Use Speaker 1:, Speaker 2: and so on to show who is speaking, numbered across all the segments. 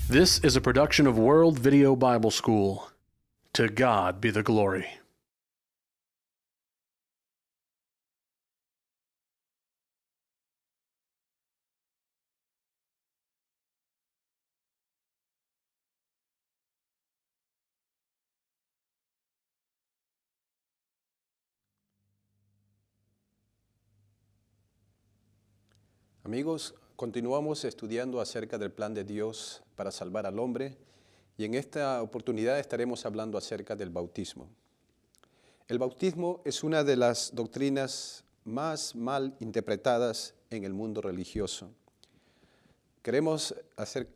Speaker 1: This is a production of World Video Bible School. To God be the glory.
Speaker 2: Amigos, continuamos estudiando acerca del plan de Dios para salvar al hombre y en esta oportunidad estaremos hablando acerca del bautismo. El bautismo es una de las doctrinas más mal interpretadas en el mundo religioso. Queremos hacer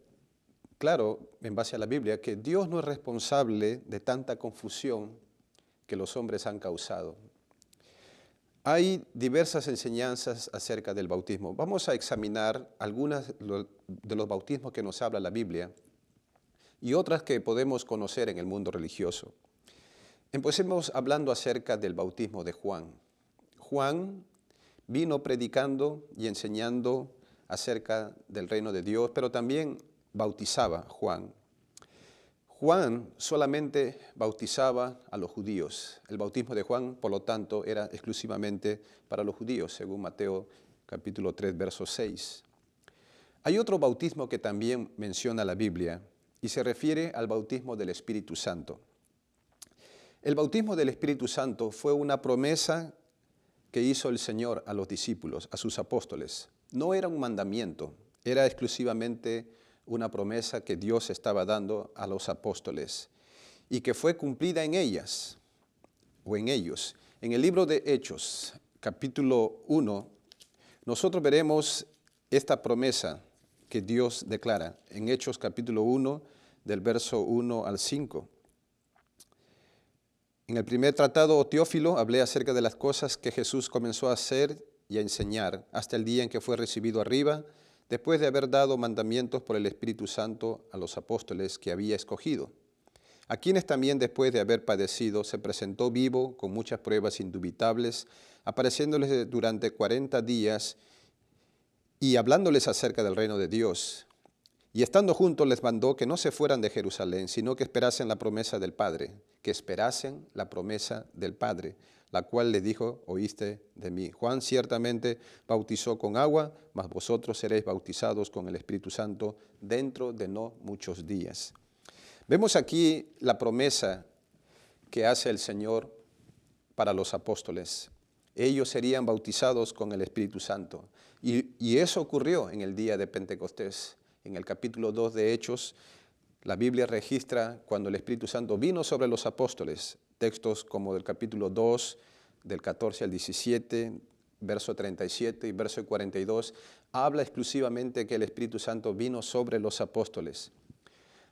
Speaker 2: claro, en base a la Biblia, que Dios no es responsable de tanta confusión que los hombres han causado. Hay diversas enseñanzas acerca del bautismo. Vamos a examinar algunas de los bautismos que nos habla la Biblia y otras que podemos conocer en el mundo religioso. Empecemos hablando acerca del bautismo de Juan. Juan vino predicando y enseñando acerca del reino de Dios, pero también bautizaba Juan. Juan solamente bautizaba a los judíos. El bautismo de Juan, por lo tanto, era exclusivamente para los judíos, según Mateo capítulo 3, verso 6. Hay otro bautismo que también menciona la Biblia y se refiere al bautismo del Espíritu Santo. El bautismo del Espíritu Santo fue una promesa que hizo el Señor a los discípulos, a sus apóstoles. No era un mandamiento, era exclusivamente una promesa que Dios estaba dando a los apóstoles y que fue cumplida en ellas o en ellos. En el libro de Hechos, capítulo 1, nosotros veremos esta promesa que Dios declara en Hechos capítulo 1, del verso 1 al 5. En el primer tratado, oh Teófilo, hablé acerca de las cosas que Jesús comenzó a hacer y a enseñar hasta el día en que fue recibido arriba, después de haber dado mandamientos por el Espíritu Santo a los apóstoles que había escogido, a quienes también después de haber padecido se presentó vivo con muchas pruebas indubitables, apareciéndoles durante 40 días y hablándoles acerca del reino de Dios. Y estando juntos les mandó que no se fueran de Jerusalén, sino que esperasen la promesa del Padre, que esperasen la promesa del Padre, la cual le dijo, oíste de mí. Juan ciertamente bautizó con agua, mas vosotros seréis bautizados con el Espíritu Santo dentro de no muchos días. Vemos aquí la promesa que hace el Señor para los apóstoles. Ellos serían bautizados con el Espíritu Santo. Y eso ocurrió en el día de Pentecostés. En el capítulo 2 de Hechos, la Biblia registra cuando el Espíritu Santo vino sobre los apóstoles, textos como del capítulo 2, del 14 al 17, verso 37 y verso 42, habla exclusivamente que el Espíritu Santo vino sobre los apóstoles.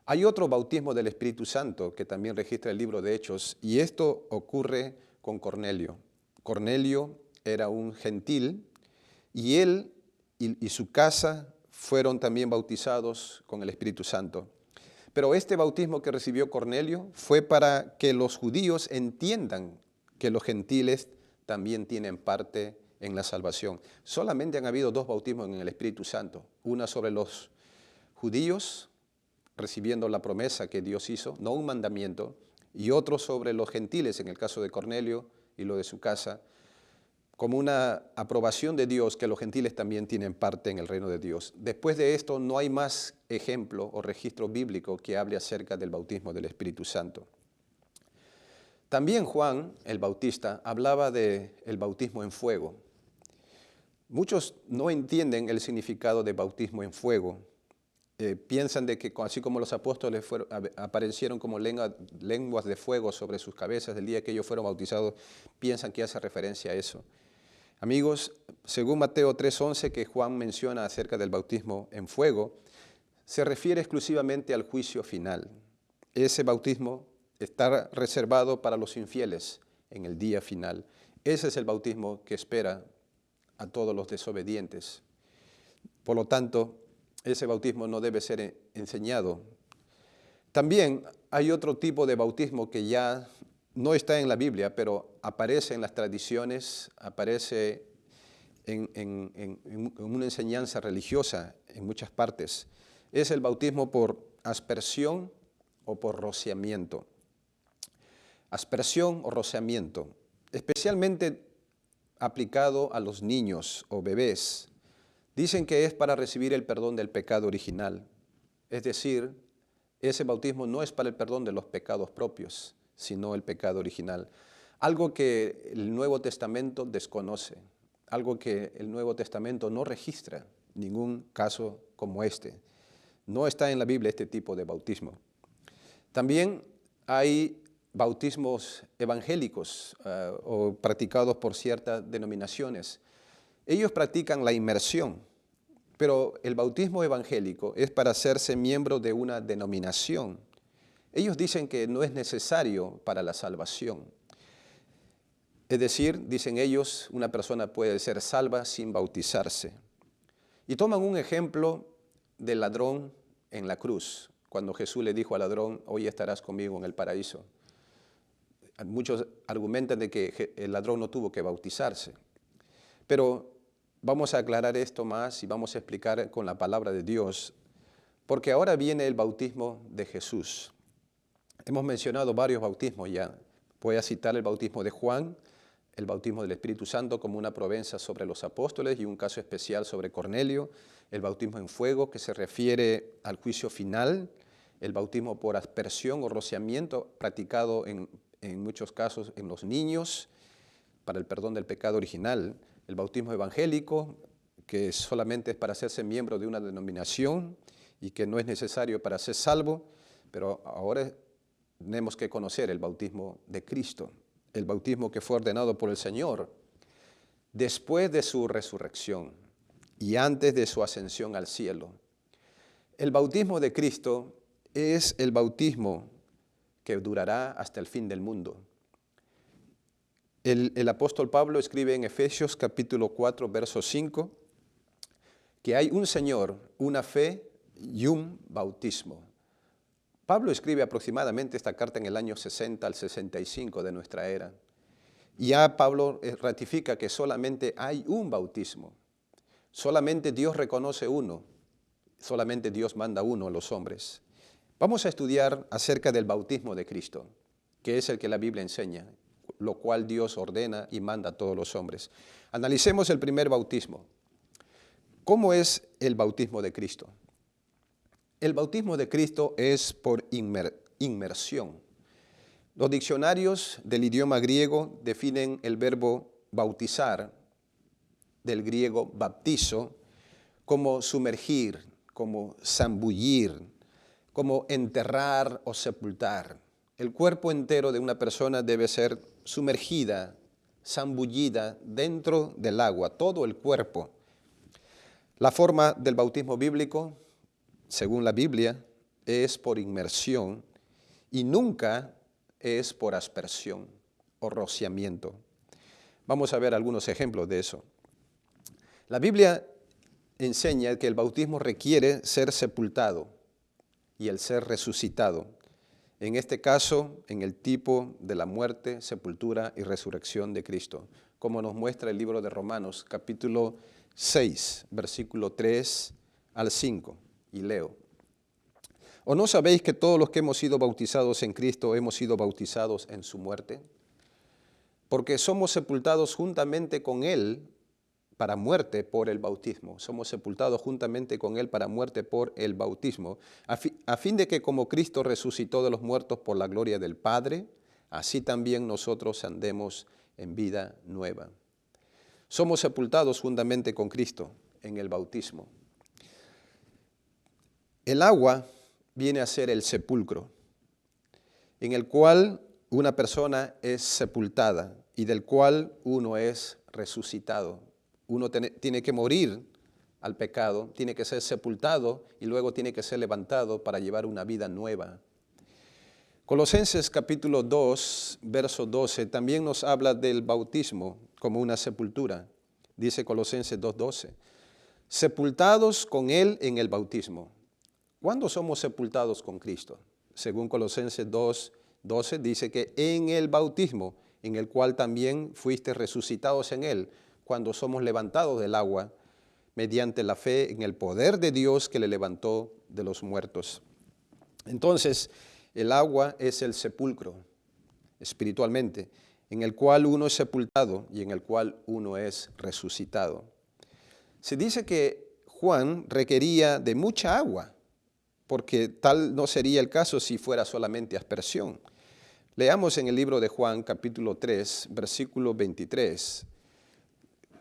Speaker 2: Hay otro bautismo del Espíritu Santo que también registra el libro de Hechos, y esto ocurre con Cornelio. Cornelio era un gentil, y él y su casa fueron también bautizados con el Espíritu Santo. Pero este bautismo que recibió Cornelio fue para que los judíos entiendan que los gentiles también tienen parte en la salvación. Solamente han habido dos bautismos en el Espíritu Santo. Una sobre los judíos, recibiendo la promesa que Dios hizo, no un mandamiento, y otro sobre los gentiles, en el caso de Cornelio y lo de su casa, como una aprobación de Dios que los gentiles también tienen parte en el reino de Dios. Después de esto no hay más ejemplo o registro bíblico que hable acerca del bautismo del Espíritu Santo. También Juan, el Bautista, hablaba del bautismo en fuego. Muchos no entienden el significado de bautismo en fuego. Piensan de que así como los apóstoles aparecieron como lenguas de fuego sobre sus cabezas el día que ellos fueron bautizados, piensan que hace referencia a eso. Amigos, según Mateo 3:11 que Juan menciona acerca del bautismo en fuego, se refiere exclusivamente al juicio final. Ese bautismo está reservado para los infieles en el día final. Ese es el bautismo que espera a todos los desobedientes. Por lo tanto, ese bautismo no debe ser enseñado. También hay otro tipo de bautismo que ya no está en la Biblia, pero aparece en las tradiciones, aparece en una enseñanza religiosa en muchas partes. Es el bautismo por aspersión o por rociamiento. Aspersión o rociamiento, especialmente aplicado a los niños o bebés. Dicen que es para recibir el perdón del pecado original. Es decir, ese bautismo no es para el perdón de los pecados propios, sino el pecado original. Algo que el Nuevo Testamento desconoce, algo que el Nuevo Testamento no registra, ningún caso como este. No está en la Biblia este tipo de bautismo. También hay bautismos evangélicos o practicados por ciertas denominaciones. Ellos practican la inmersión, pero el bautismo evangélico es para hacerse miembro de una denominación. Ellos dicen que no es necesario para la salvación. Es decir, dicen ellos, una persona puede ser salva sin bautizarse. Y toman un ejemplo del ladrón en la cruz, cuando Jesús le dijo al ladrón, hoy estarás conmigo en el paraíso. Muchos argumentan de que el ladrón no tuvo que bautizarse, pero vamos a aclarar esto más y vamos a explicar con la palabra de Dios, porque ahora viene el bautismo de Jesús. Hemos mencionado varios bautismos ya. Voy a citar el bautismo de Juan, el bautismo del Espíritu Santo como una provenza sobre los apóstoles y un caso especial sobre Cornelio, el bautismo en fuego que se refiere al juicio final, el bautismo por aspersión o rociamiento practicado en muchos casos en los niños para el perdón del pecado original, el bautismo evangélico que solamente es para hacerse miembro de una denominación y que no es necesario para ser salvo, pero ahora tenemos que conocer el bautismo de Cristo, el bautismo que fue ordenado por el Señor después de su resurrección y antes de su ascensión al cielo. El bautismo de Cristo es el bautismo que durará hasta el fin del mundo. El apóstol Pablo escribe en Efesios capítulo 4, verso 5, que hay un Señor, una fe y un bautismo. Pablo escribe aproximadamente esta carta en el año 60 al 65 de nuestra era. Y ya Pablo ratifica que solamente hay un bautismo. Solamente Dios reconoce uno. Solamente Dios manda uno a los hombres. Vamos a estudiar acerca del bautismo de Cristo, que es el que la Biblia enseña, lo cual Dios ordena y manda a todos los hombres. Analicemos el primer bautismo. ¿Cómo es el bautismo de Cristo? El bautismo de Cristo es por inmersión. Los diccionarios del idioma griego definen el verbo bautizar, del griego baptizo, como sumergir, como zambullir, como enterrar o sepultar. El cuerpo entero de una persona debe ser sumergida, zambullida dentro del agua, todo el cuerpo. La forma del bautismo bíblico, según la Biblia, es por inmersión y nunca es por aspersión o rociamiento. Vamos a ver algunos ejemplos de eso. La Biblia enseña que el bautismo requiere ser sepultado y el ser resucitado. En este caso, en el tipo de la muerte, sepultura y resurrección de Cristo, como nos muestra el libro de Romanos, capítulo 6, versículo 3 al 5, y leo. ¿O no sabéis que todos los que hemos sido bautizados en Cristo hemos sido bautizados en su muerte? Porque somos sepultados juntamente con Él para muerte por el bautismo. Somos sepultados juntamente con Él para muerte por el bautismo, a fin de que como Cristo resucitó de los muertos por la gloria del Padre, así también nosotros andemos en vida nueva. Somos sepultados juntamente con Cristo en el bautismo. El agua viene a ser el sepulcro, en el cual una persona es sepultada y del cual uno es resucitado. Uno tiene que morir al pecado, tiene que ser sepultado y luego tiene que ser levantado para llevar una vida nueva. Colosenses capítulo 2, verso 12, también nos habla del bautismo como una sepultura. Dice Colosenses 2:12, sepultados con Él en el bautismo. ¿Cuándo somos sepultados con Cristo? Según Colosenses 2:12 dice que en el bautismo, en el cual también fuiste resucitados en Él, cuando somos levantados del agua, mediante la fe en el poder de Dios que le levantó de los muertos. Entonces, el agua es el sepulcro, espiritualmente, en el cual uno es sepultado y en el cual uno es resucitado. Se dice que Juan requería de mucha agua, porque tal no sería el caso si fuera solamente aspersión. Leamos en el libro de Juan, capítulo 3, versículo 23,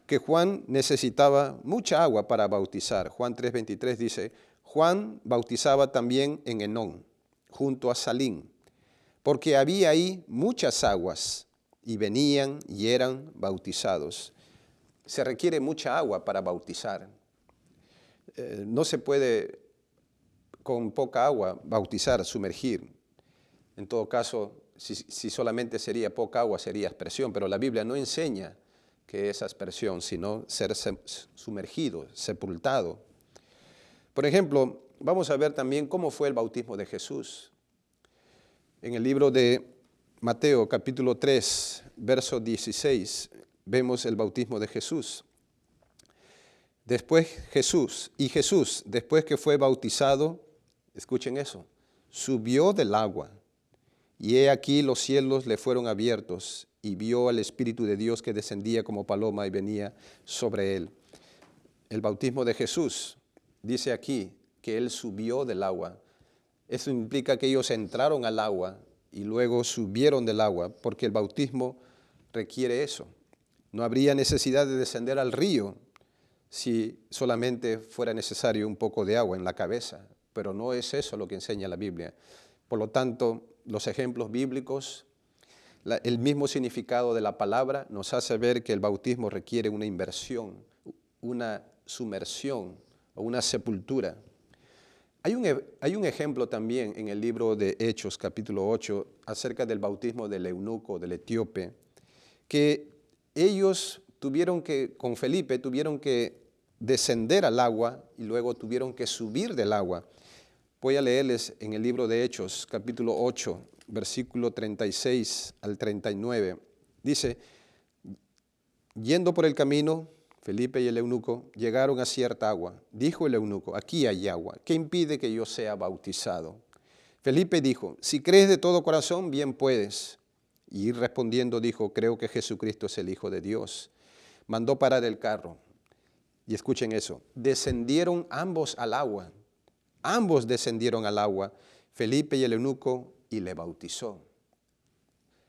Speaker 2: que Juan necesitaba mucha agua para bautizar. Juan 3:23 dice, Juan bautizaba también en Enón, junto a Salín, porque había ahí muchas aguas, y venían y eran bautizados. Se requiere mucha agua para bautizar. No se puede con poca agua bautizar, sumergir. En todo caso, si solamente sería poca agua, sería aspersión, pero la Biblia no enseña que es aspersión, sino ser sumergido, sepultado. Por ejemplo, vamos a ver también cómo fue el bautismo de Jesús. En el libro de Mateo, capítulo 3, verso 16, vemos el bautismo de Jesús. Jesús, después que fue bautizado, escuchen eso, subió del agua, y he aquí los cielos le fueron abiertos, y vio al Espíritu de Dios que descendía como paloma y venía sobre él. El bautismo de Jesús dice aquí que él subió del agua. Eso implica que ellos entraron al agua y luego subieron del agua, porque el bautismo requiere eso. No habría necesidad de descender al río si solamente fuera necesario un poco de agua en la cabeza, pero no es eso lo que enseña la Biblia. Por lo tanto, los ejemplos bíblicos, el mismo significado de la palabra nos hace ver que el bautismo requiere una inversión, una sumersión o una sepultura. Hay un ejemplo también en el libro de Hechos, capítulo 8, acerca del bautismo del eunuco, del etíope, que ellos con Felipe, tuvieron que descender al agua y luego tuvieron que subir del agua. Voy a leerles en el libro de Hechos, capítulo 8, versículo 36 al 39. Dice, yendo por el camino, Felipe y el eunuco llegaron a cierta agua. Dijo el eunuco, aquí hay agua, ¿qué impide que yo sea bautizado? Felipe dijo, si crees de todo corazón, bien puedes. Y respondiendo dijo, creo que Jesucristo es el Hijo de Dios. Mandó parar el carro. Y escuchen eso, descendieron ambos al agua. Ambos descendieron al agua, Felipe y el eunuco, y le bautizó.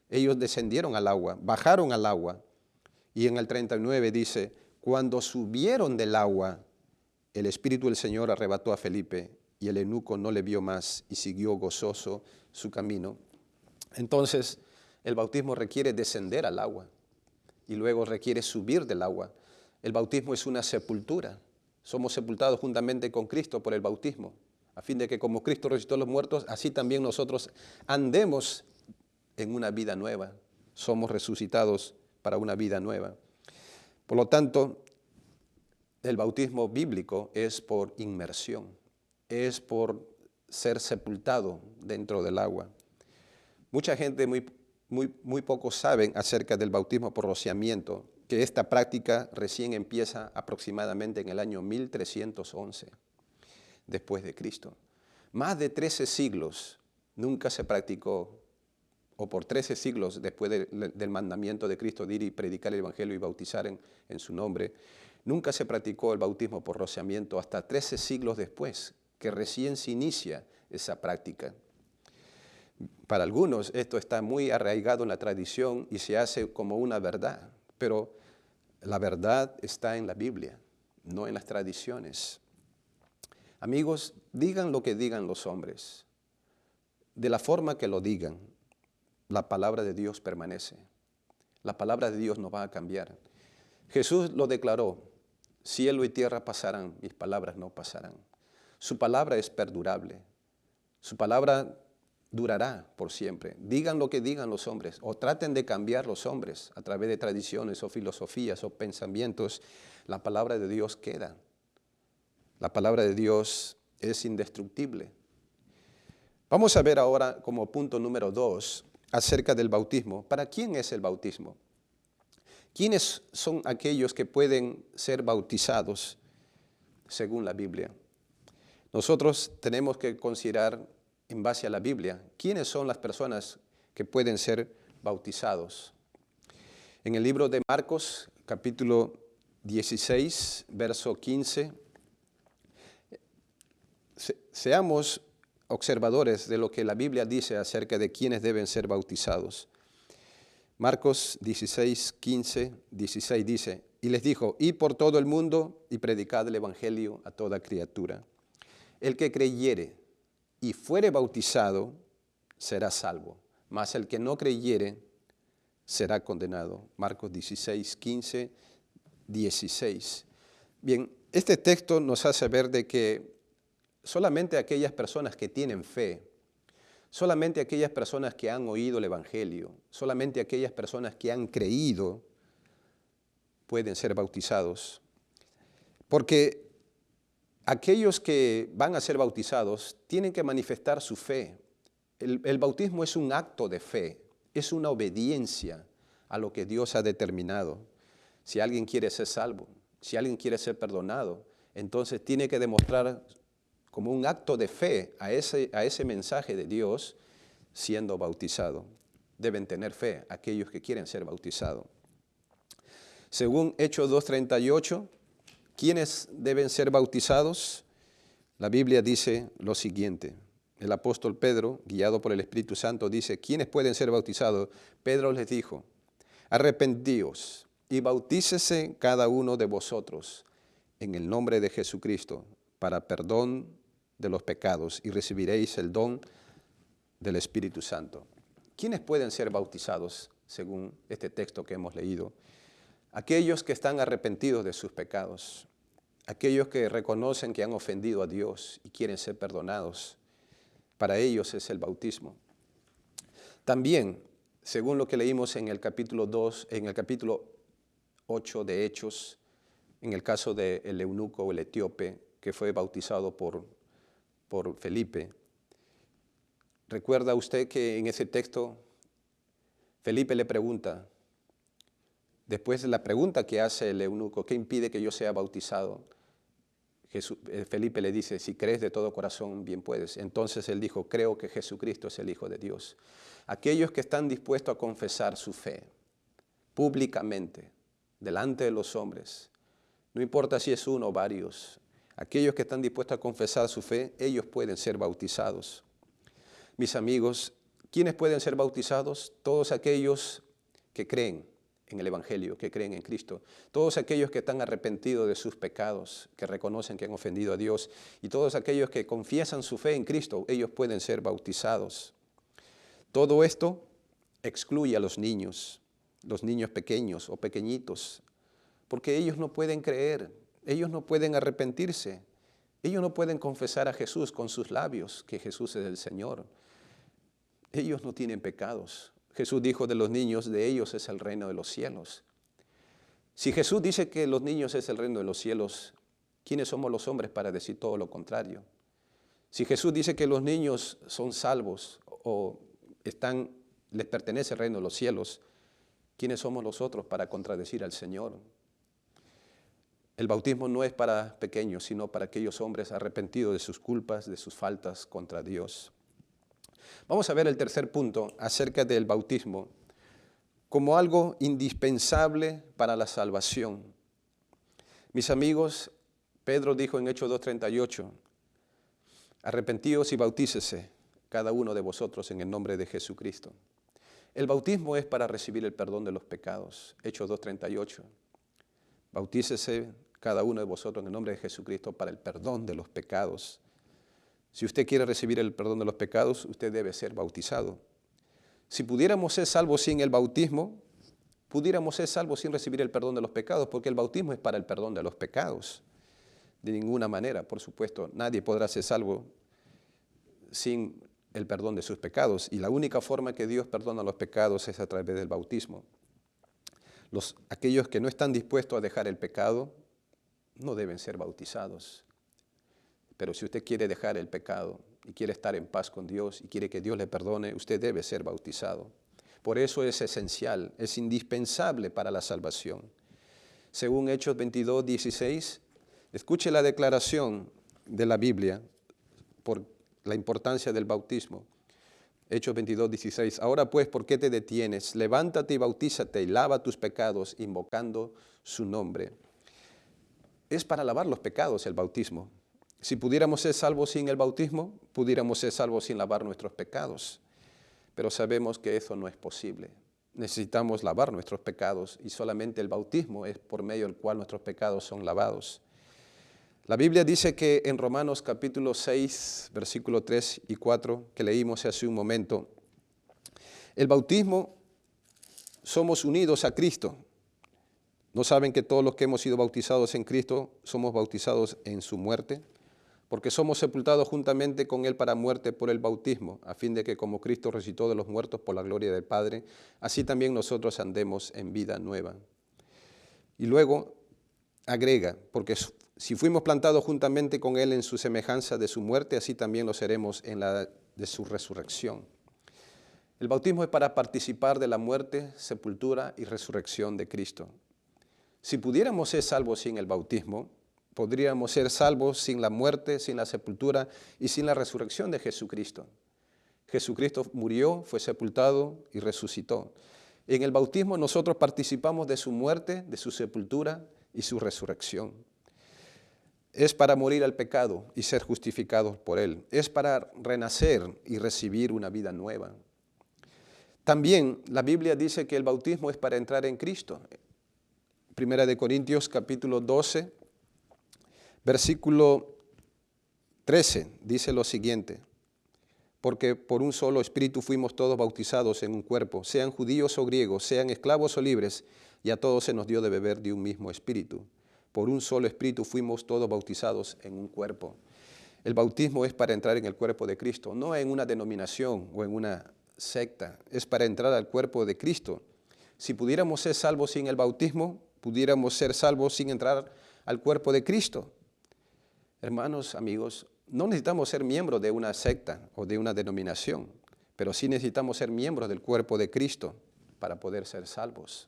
Speaker 2: Ellos descendieron al agua, bajaron al agua. Y en el 39 dice, cuando subieron del agua, el Espíritu del Señor arrebató a Felipe y el eunuco no le vio más y siguió gozoso su camino. Entonces, el bautismo requiere descender al agua y luego requiere subir del agua. El bautismo es una sepultura. Somos sepultados juntamente con Cristo por el bautismo, a fin de que como Cristo resucitó a los muertos, así también nosotros andemos en una vida nueva. Somos resucitados para una vida nueva. Por lo tanto, el bautismo bíblico es por inmersión, es por ser sepultado dentro del agua. Mucha gente muy poco saben acerca del bautismo por rociamiento, que esta práctica recién empieza aproximadamente en el año 1311 después de Cristo. Más de 13 siglos nunca se practicó, o por 13 siglos después del mandamiento de Cristo de ir y predicar el Evangelio y bautizar en su nombre, nunca se practicó el bautismo por rociamiento hasta 13 siglos después, que recién se inicia esa práctica. Para algunos esto está muy arraigado en la tradición y se hace como una verdad, pero la verdad está en la Biblia, no en las tradiciones. Amigos, digan lo que digan los hombres, de la forma que lo digan, la palabra de Dios permanece. La palabra de Dios no va a cambiar. Jesús lo declaró, cielo y tierra pasarán, mis palabras no pasarán. Su palabra es perdurable, su palabra durará por siempre. Digan lo que digan los hombres o traten de cambiar los hombres a través de tradiciones o filosofías o pensamientos. La palabra de Dios queda. La palabra de Dios es indestructible. Vamos a ver ahora como punto número 2 acerca del bautismo. ¿Para quién es el bautismo? ¿Quiénes son aquellos que pueden ser bautizados según la Biblia? Nosotros tenemos que considerar en base a la Biblia, quiénes son las personas que pueden ser bautizados. En el libro de Marcos, capítulo 16, verso 15, seamos observadores de lo que la Biblia dice acerca de quiénes deben ser bautizados. Marcos 16, 15, 16 dice, y les dijo, id por todo el mundo y predicad el evangelio a toda criatura. El que creyere y fuere bautizado será salvo, mas el que no creyere será condenado. Marcos 16, 15, 16. Bien, este texto nos hace ver de que solamente aquellas personas que tienen fe, solamente aquellas personas que han oído el evangelio, solamente aquellas personas que han creído pueden ser bautizados. Porque aquellos que van a ser bautizados tienen que manifestar su fe. El bautismo es un acto de fe, es una obediencia a lo que Dios ha determinado. Si alguien quiere ser salvo, si alguien quiere ser perdonado, entonces tiene que demostrar como un acto de fe a ese mensaje de Dios siendo bautizado. Deben tener fe aquellos que quieren ser bautizados. Según Hechos 2:38, ¿quiénes deben ser bautizados? La Biblia dice lo siguiente. El apóstol Pedro, guiado por el Espíritu Santo, dice, ¿quiénes pueden ser bautizados? Pedro les dijo, arrepentíos y bautícese cada uno de vosotros en el nombre de Jesucristo para perdón de los pecados y recibiréis el don del Espíritu Santo. ¿Quiénes pueden ser bautizados según este texto que hemos leído? Aquellos que están arrepentidos de sus pecados, aquellos que reconocen que han ofendido a Dios y quieren ser perdonados. Para ellos es el bautismo. También, según lo que leímos en el capítulo 2, en el capítulo 8 de Hechos, en el caso del eunuco o el etíope que fue bautizado por Felipe, ¿recuerda usted que en ese texto Felipe le pregunta, después de la pregunta que hace el eunuco, ¿qué impide que yo sea bautizado? Felipe le dice, si crees de todo corazón, bien puedes. Entonces él dijo, creo que Jesucristo es el Hijo de Dios. Aquellos que están dispuestos a confesar su fe públicamente, delante de los hombres, no importa si es uno o varios, aquellos que están dispuestos a confesar su fe, ellos pueden ser bautizados. Mis amigos, ¿quiénes pueden ser bautizados? Todos aquellos que creen en el Evangelio, que creen en Cristo. Todos aquellos que están arrepentidos de sus pecados, que reconocen que han ofendido a Dios, y todos aquellos que confiesan su fe en Cristo, ellos pueden ser bautizados. Todo esto excluye a los niños pequeños o pequeñitos, porque ellos no pueden creer, ellos no pueden arrepentirse, ellos no pueden confesar a Jesús con sus labios, que Jesús es el Señor. Ellos no tienen pecados. Jesús dijo de los niños, de ellos es el reino de los cielos. Si Jesús dice que los niños es el reino de los cielos, ¿quiénes somos los hombres para decir todo lo contrario? Si Jesús dice que los niños son salvos o les pertenece el reino de los cielos, ¿quiénes somos nosotros para contradecir al Señor? El bautismo no es para pequeños, sino para aquellos hombres arrepentidos de sus culpas, de sus faltas contra Dios. Vamos a ver el tercer punto acerca del bautismo como algo indispensable para la salvación. Mis amigos, Pedro dijo en Hechos 2:38, arrepentíos y bautícese cada uno de vosotros en el nombre de Jesucristo. El bautismo es para recibir el perdón de los pecados. Hechos 2:38, bautícese cada uno de vosotros en el nombre de Jesucristo para el perdón de los pecados. Si usted quiere recibir el perdón de los pecados, usted debe ser bautizado. Si pudiéramos ser salvos sin el bautismo, pudiéramos ser salvos sin recibir el perdón de los pecados, porque el bautismo es para el perdón de los pecados. De ninguna manera, por supuesto, nadie podrá ser salvo sin el perdón de sus pecados. Y la única forma que Dios perdona los pecados es a través del bautismo. Aquellos que no están dispuestos a dejar el pecado no deben ser bautizados. Pero si usted quiere dejar el pecado y quiere estar en paz con Dios y quiere que Dios le perdone, usted debe ser bautizado. Por eso es esencial, es indispensable para la salvación. Según Hechos 22:16, escuche la declaración de la Biblia la importancia del bautismo. Hechos 22:16. Ahora pues, ¿por qué te detienes? Levántate y bautízate y lava tus pecados, invocando su nombre. Es para lavar los pecados el bautismo. Si pudiéramos ser salvos sin el bautismo, pudiéramos ser salvos sin lavar nuestros pecados. Pero sabemos que eso no es posible. Necesitamos lavar nuestros pecados y solamente el bautismo es por medio del cual nuestros pecados son lavados. La Biblia dice que en Romanos capítulo 6, versículo 3 y 4, que leímos hace un momento, el bautismo somos unidos a Cristo. ¿No saben que todos los que hemos sido bautizados en Cristo somos bautizados en su muerte? Porque somos sepultados juntamente con Él para muerte por el bautismo, a fin de que como Cristo resucitó de los muertos por la gloria del Padre, así también nosotros andemos en vida nueva. Y luego agrega, porque si fuimos plantados juntamente con Él en su semejanza de su muerte, así también lo seremos en la de su resurrección. El bautismo es para participar de la muerte, sepultura y resurrección de Cristo. Si pudiéramos ser salvos sin el bautismo, podríamos ser salvos sin la muerte, sin la sepultura y sin la resurrección de Jesucristo. Jesucristo murió, fue sepultado y resucitó. En el bautismo nosotros participamos de su muerte, de su sepultura y su resurrección. Es para morir al pecado y ser justificados por él. Es para renacer y recibir una vida nueva. También la Biblia dice que el bautismo es para entrar en Cristo. Primera de Corintios capítulo 12, versículo 13, dice lo siguiente: porque por un solo espíritu fuimos todos bautizados en un cuerpo, sean judíos o griegos, sean esclavos o libres, y a todos se nos dio de beber de un mismo espíritu. Por un solo espíritu fuimos todos bautizados en un cuerpo. El bautismo es para entrar en el cuerpo de Cristo, no en una denominación o en una secta, es para entrar al cuerpo de Cristo. Si pudiéramos ser salvos sin el bautismo, pudiéramos ser salvos sin entrar al cuerpo de Cristo. Hermanos, amigos, no necesitamos ser miembros de una secta o de una denominación, pero sí necesitamos ser miembros del cuerpo de Cristo para poder ser salvos.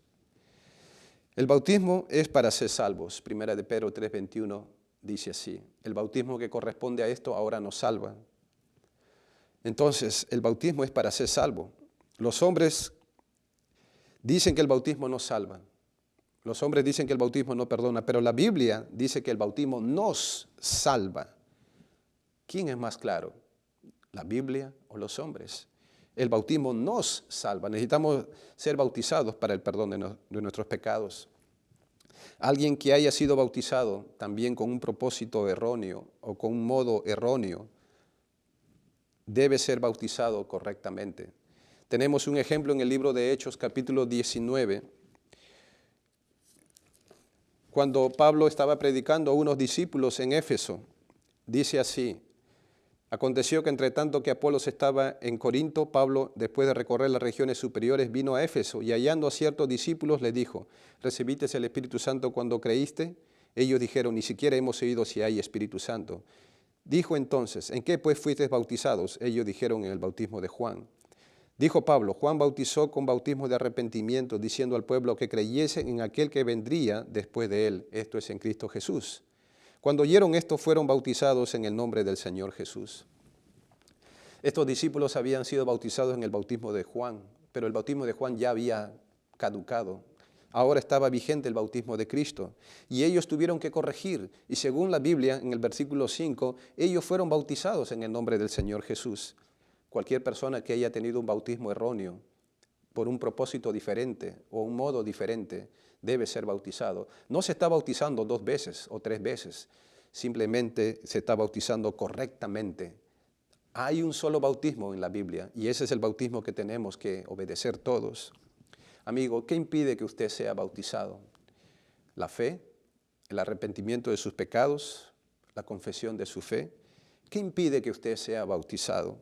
Speaker 2: El bautismo es para ser salvos. Primera de Pedro 3:21 dice así: el bautismo que corresponde a esto ahora nos salva. Entonces, el bautismo es para ser salvo. Los hombres dicen que el bautismo no salva. Los hombres dicen que el bautismo no perdona, pero la Biblia dice que el bautismo nos salva. ¿Quién es más claro? ¿La Biblia o los hombres? El bautismo nos salva. Necesitamos ser bautizados para el perdón de nuestros pecados. Alguien que haya sido bautizado también con un propósito erróneo o con un modo erróneo debe ser bautizado correctamente. Tenemos un ejemplo en el libro de Hechos, capítulo 19, cuando Pablo estaba predicando a unos discípulos en Éfeso. Dice así: aconteció que entre tanto que Apolos estaba en Corinto, Pablo, después de recorrer las regiones superiores, vino a Éfeso y hallando a ciertos discípulos les dijo: ¿recibiste el Espíritu Santo cuando creíste? Ellos dijeron: ni siquiera hemos oído si hay Espíritu Santo. Dijo entonces: ¿en qué pues fuisteis bautizados? Ellos dijeron: en el bautismo de Juan. Dijo Pablo: Juan bautizó con bautismo de arrepentimiento, diciendo al pueblo que creyese en aquel que vendría después de él, esto es, en Cristo Jesús. Cuando oyeron esto, fueron bautizados en el nombre del Señor Jesús. Estos discípulos habían sido bautizados en el bautismo de Juan, pero el bautismo de Juan ya había caducado. Ahora estaba vigente el bautismo de Cristo y ellos tuvieron que corregir. Y según la Biblia, en el versículo 5, ellos fueron bautizados en el nombre del Señor Jesús. Cualquier persona que haya tenido un bautismo erróneo por un propósito diferente o un modo diferente debe ser bautizado. No se está bautizando 2 veces o 3 veces, simplemente se está bautizando correctamente. Hay un solo bautismo en la Biblia y ese es el bautismo que tenemos que obedecer todos. Amigo, ¿qué impide que usted sea bautizado? La fe, el arrepentimiento de sus pecados, la confesión de su fe. ¿Qué impide que usted sea bautizado?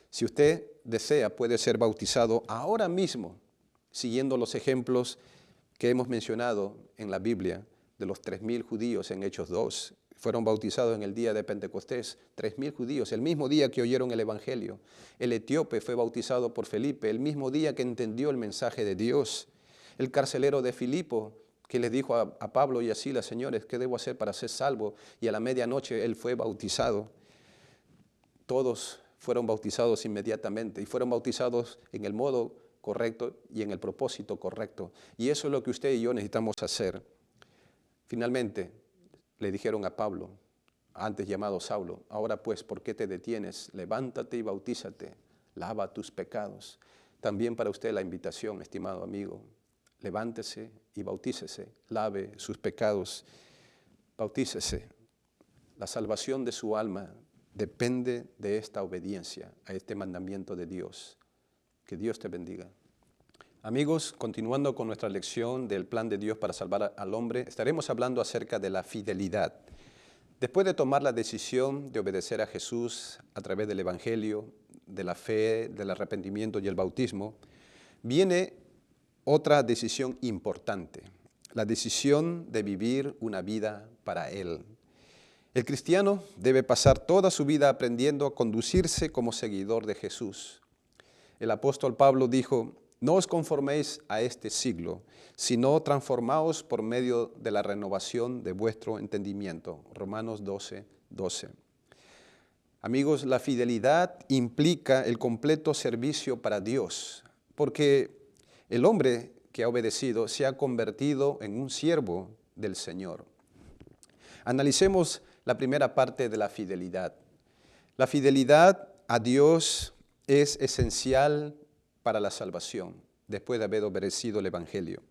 Speaker 2: Si usted desea, puede ser bautizado ahora mismo, siguiendo los ejemplos que hemos mencionado en la Biblia de los 3,000 judíos en Hechos 2. Fueron bautizados en el día de Pentecostés, 3,000 judíos, el mismo día que oyeron el Evangelio. El etíope fue bautizado por Felipe, el mismo día que entendió el mensaje de Dios. El carcelero de Filipo, que les dijo a Pablo y a Silas: señores, ¿qué debo hacer para ser salvo? Y a la medianoche él fue bautizado. todos fueron bautizados inmediatamente y fueron bautizados en el modo correcto y en el propósito correcto. Y eso es lo que usted y yo necesitamos hacer. Finalmente, le dijeron a Pablo, antes llamado Saulo, ahora pues, ¿por qué te detienes? Levántate y bautízate, lava tus pecados. También para usted la invitación, estimado amigo, levántese y bautícese, lave sus pecados, bautícese. La salvación de su alma depende de esta obediencia a este mandamiento de Dios. Que Dios te bendiga. Amigos, continuando con nuestra lección del plan de Dios para salvar al hombre, estaremos hablando acerca de la fidelidad. Después de tomar la decisión de obedecer a Jesús a través del Evangelio, de la fe, del arrepentimiento y el bautismo, viene otra decisión importante, la decisión de vivir una vida para Él. El cristiano debe pasar toda su vida aprendiendo a conducirse como seguidor de Jesús. El apóstol Pablo dijo, no os conforméis a este siglo, sino transformaos por medio de la renovación de vuestro entendimiento. Romanos 12:12. Amigos, la fidelidad implica el completo servicio para Dios, porque el hombre que ha obedecido se ha convertido en un siervo del Señor. Analicemos la primera parte de la fidelidad. La fidelidad a Dios es esencial para la salvación, después de haber obedecido el Evangelio.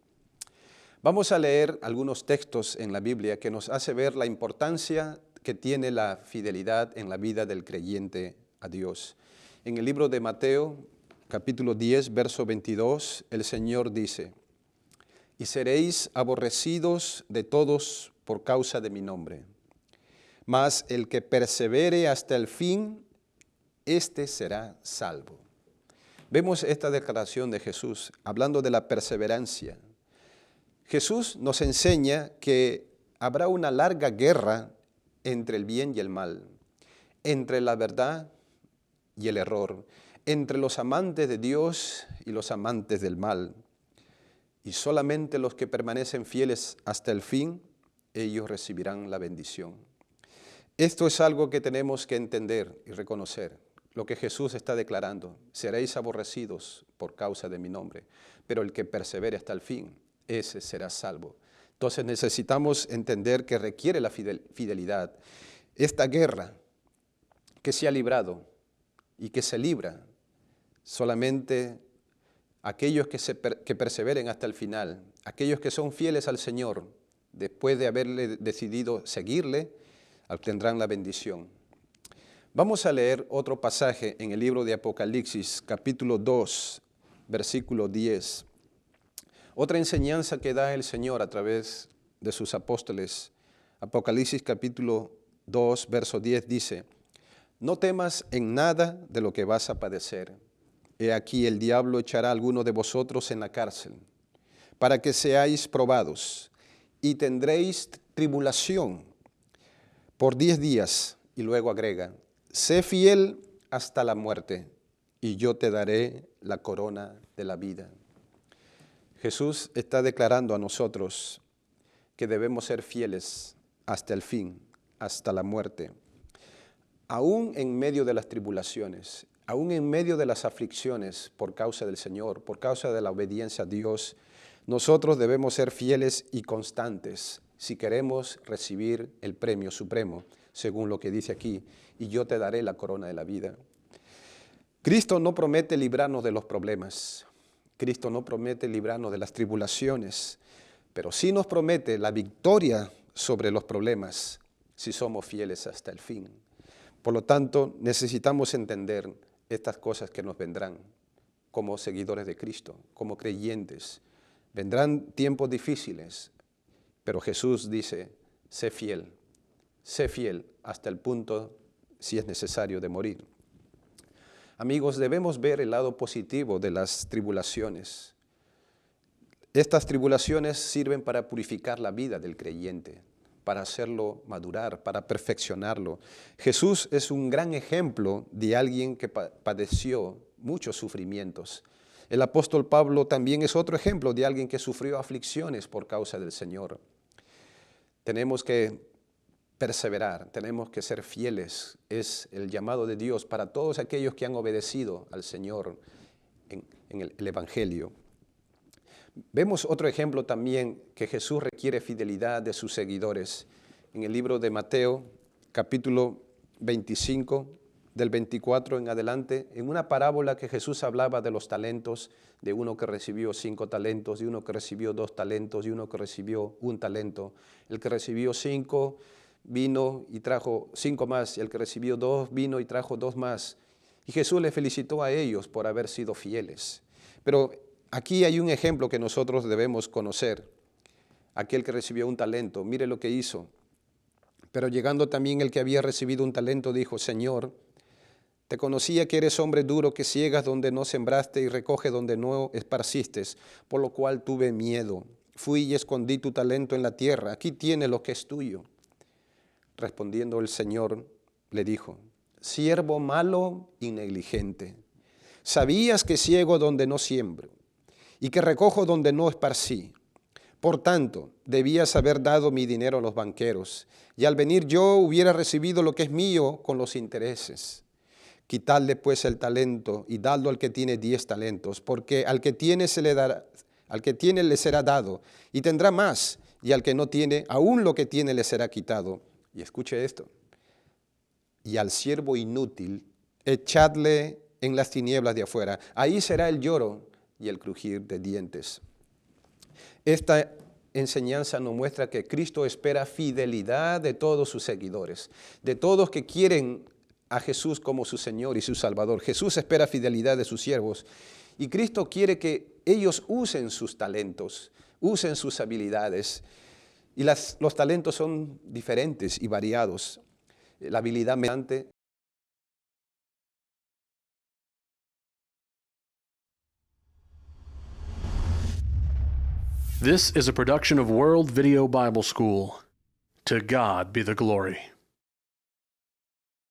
Speaker 2: Vamos a leer algunos textos en la Biblia que nos hace ver la importancia que tiene la fidelidad en la vida del creyente a Dios. En el libro de Mateo, capítulo 10, verso 22, el Señor dice, y seréis aborrecidos de todos por causa de mi nombre, mas el que persevere hasta el fin, éste será salvo. Vemos esta declaración de Jesús hablando de la perseverancia. Jesús nos enseña que habrá una larga guerra entre el bien y el mal, entre la verdad y el error, entre los amantes de Dios y los amantes del mal. Y solamente los que permanecen fieles hasta el fin, ellos recibirán la bendición. Esto es algo que tenemos que entender y reconocer. Lo que Jesús está declarando, seréis aborrecidos por causa de mi nombre, pero el que persevere hasta el fin, ese será salvo. Entonces necesitamos entender que requiere la fidelidad. Esta guerra que se ha librado y que se libra, solamente aquellos que perseveren hasta el final, aquellos que son fieles al Señor, después de haberle decidido seguirle, obtendrán la bendición. Vamos a leer otro pasaje en el libro de Apocalipsis, capítulo 2, versículo 10. Otra enseñanza que da el Señor a través de sus apóstoles. Apocalipsis, capítulo 2, verso 10 dice, no temas en nada de lo que vas a padecer. He aquí el diablo echará a alguno de vosotros en la cárcel, para que seáis probados, y tendréis tribulación por 10 días. Y luego agrega, sé fiel hasta la muerte, y yo te daré la corona de la vida. Jesús está declarando a nosotros que debemos ser fieles hasta el fin, hasta la muerte. Aún en medio de las tribulaciones, aún en medio de las aflicciones por causa del Señor, por causa de la obediencia a Dios, nosotros debemos ser fieles y constantes si queremos recibir el premio supremo, según lo que dice aquí, y yo te daré la corona de la vida. Cristo no promete librarnos de los problemas, Cristo no promete librarnos de las tribulaciones, pero sí nos promete la victoria sobre los problemas si somos fieles hasta el fin. Por lo tanto, necesitamos entender estas cosas que nos vendrán como seguidores de Cristo, como creyentes. Vendrán tiempos difíciles, pero Jesús dice, sé fiel hasta el punto, si es necesario, de morir. Amigos, debemos ver el lado positivo de las tribulaciones. Estas tribulaciones sirven para purificar la vida del creyente, para hacerlo madurar, para perfeccionarlo. Jesús es un gran ejemplo de alguien que padeció muchos sufrimientos. El apóstol Pablo también es otro ejemplo de alguien que sufrió aflicciones por causa del Señor. Tenemos que perseverar, tenemos que ser fieles. Es el llamado de Dios para todos aquellos que han obedecido al Señor en el Evangelio. Vemos otro ejemplo también que Jesús requiere fidelidad de sus seguidores. En el libro de Mateo, capítulo 25, del 24 en adelante, en una parábola que Jesús hablaba de los talentos, de uno que recibió 5 talentos, de uno que recibió 2 talentos, y uno que recibió 1 talento. El que recibió 5 vino y trajo 5 más, y el que recibió 2 vino y trajo 2 más. Y Jesús les felicitó a ellos por haber sido fieles. Pero aquí hay un ejemplo que nosotros debemos conocer. Aquel que recibió 1 talento, mire lo que hizo. Pero llegando también el que había recibido 1 talento, dijo: Señor, te conocía que eres hombre duro, que ciegas donde no sembraste y recoge donde no esparciste, por lo cual tuve miedo. Fui y escondí tu talento en la tierra. Aquí tienes lo que es tuyo. Respondiendo el Señor, le dijo: siervo malo y negligente, sabías que ciego donde no siembro y que recojo donde no esparcí. Por tanto, debías haber dado mi dinero a los banqueros, y al venir yo hubiera recibido lo que es mío con los intereses. Quitadle pues el talento y dadlo al que tiene 10 talentos, porque al que tiene se le dará, al que tiene le será dado y tendrá más, y al que no tiene, aún lo que tiene le será quitado. Y escuche esto: y al siervo inútil echadle en las tinieblas de afuera, ahí será el lloro y el crujir de dientes. Esta enseñanza nos muestra que Cristo espera fidelidad de todos sus seguidores, de todos que quieren a Jesús como su Señor y su Salvador. Jesús espera fidelidad de sus siervos, y Cristo quiere que ellos usen sus talentos, usen sus habilidades. Y los talentos son diferentes y variados. La habilidad mediante
Speaker 1: This is a production of World Video Bible School. To God be the glory.